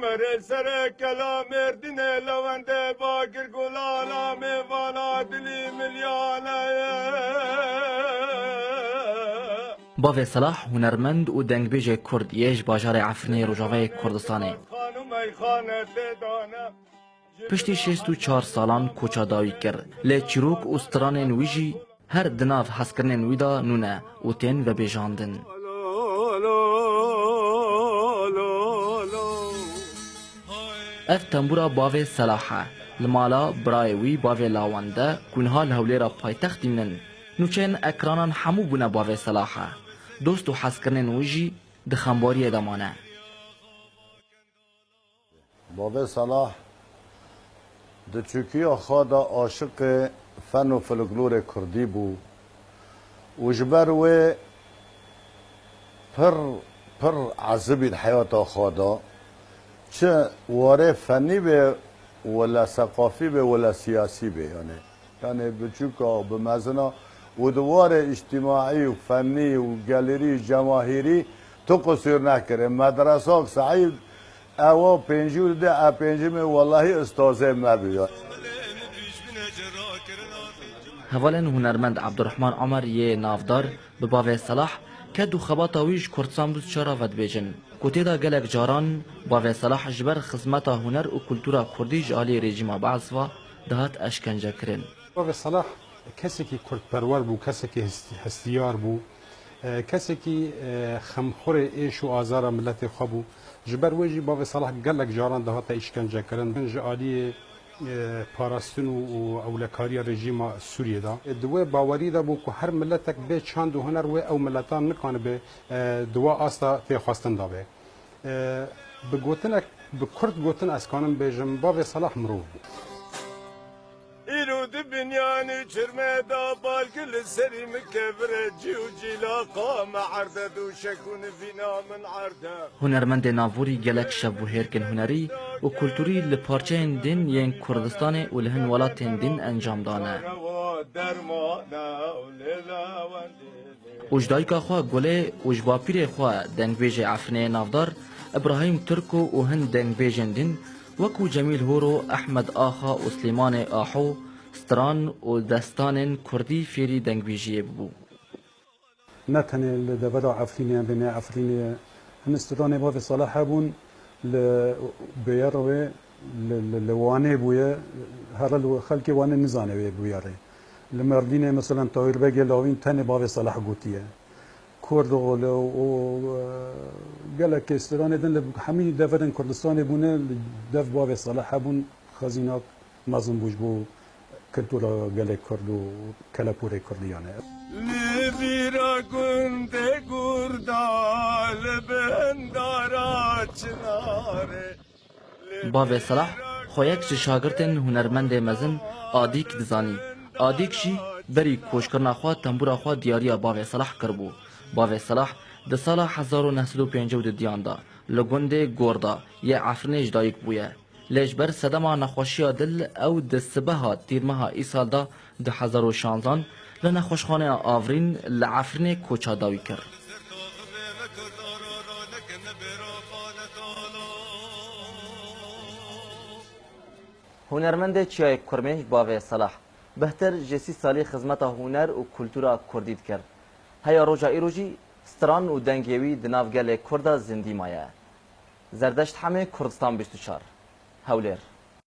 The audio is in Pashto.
مره سر کلام مردین لونده باگر گلالا میوانا دلی ملیانه. باوی صلاح هنرمند و دنگبیج کرد یش باجار عفرینه روجاوه کردستانه. پشتی 64 سالان کوچا داوی کرد. لی چروک و ستران نویجی هر دناف حسکرن نویدا نونه و تین و بیجاندن. اف تنبورا باوی صلاحه. لمالا برایوی باوی لاونده کنها لحولی را پایتخت دینن. نوچین اکرانان همو بونه باوی صلاحه. دوست و حسکرن نویجی دخنباری دمانه. باوی صلاح د ترکیه خواده عاشق فن و فلکلور کردی بو و جبر و پر عذبی حیات خواده چه واره فنی به ولا ثقافی به ولا سیاسی به یعنی بچوکا به مزنا و دوار اجتماعی و فنی و گالری جماهیری تو قصور نکره مدرسه سعید او پنجور ده پنجم والله استازه مبیاد. هوالن هنرمند عبدالرحمن عمر یه نافدار به باوی صلاح که دو خباتا ویش کردستان بود چرا ود بیجن. کتی دا گلک جاران باوی صلاح جبر خدمتا هنر و کلتورا کردی جالی رژیم بعضوا دهات اشکنجه کرن. باوی صلاح کسی که کرد پرور بو، کسی که هستیار بو، کسی که خمخور ایش و آزار ملت خوابو. جبر ویجی باوی صلاح گلک جاران دهات اشکنجه کرن. جالی پاراستن و اولکاری رژیم سوریه دا دو باوری دا بو که هر ملتک به چند و هنر و او ملتان نکانه به دو آستا تی خواستن دا به به گوتنک به کرد گوتن از کانم بیجم باوی صلاح مرو ایرود بنیانی چرمه دا بالکل سری مکبره جیو جیلاقا معرده دو شکون فینا من عرده. هنرمند ناووری گلک شب و هیرکن هنری و کلتوری لپارچه دین ین کردستان و لهن ولاتین دین انجام دانه. اجدایکا خواه گله اجباپیر خواه دنگبیج عفنه نافدار ابراهیم ترکو و هند دنگبیجن دین وکو جمیل هورو احمد آخا و سلیمان آحو ستران و دستان کردی فیری دنگبیجیه ببو. نه تنه لدورا عفرینه بین عفرینه هنستران باوی صلاح بون بیاروه لوانه بویه هر خلک وانه نزانه بیاره لمردینه مثلا تایر بگه لاوین تنه باوی صلاح گوتیه کرد و گلک استران دن همین دورن کردستان بونه دف باوی صلاح بون خزینات نظم بوش بو کلتورا گلک کرد و کلپور کردیانه. لیبیرا گنده گردال بندارا چناره. باوی صلاح خویک شاگردن هنرمند مزن آدیک دزانی. آدیک جی بری کوشکرنا خواه تنبورا خواه دیاریا باوی صلاح کربو. باوی صلاح ده سال 1950 دیان دا لگنده گوردا یه عفرنه جدایک بویه. لجبر صدما نخوشی دل او ده سبها تیرمها ای سال دا 2016 لنخوشخانه آورین لعفرنه کوچا داوی کرد. هنرمند چیای کرمه باوی صلاح بهتر جسی سالی خدمت هنر و کلتورا کردید کرد. هیا روجا ایروجی ستران و دنگیوی دناوگل کرد زندی مایه. زردشت همه کردستان 24 هولیر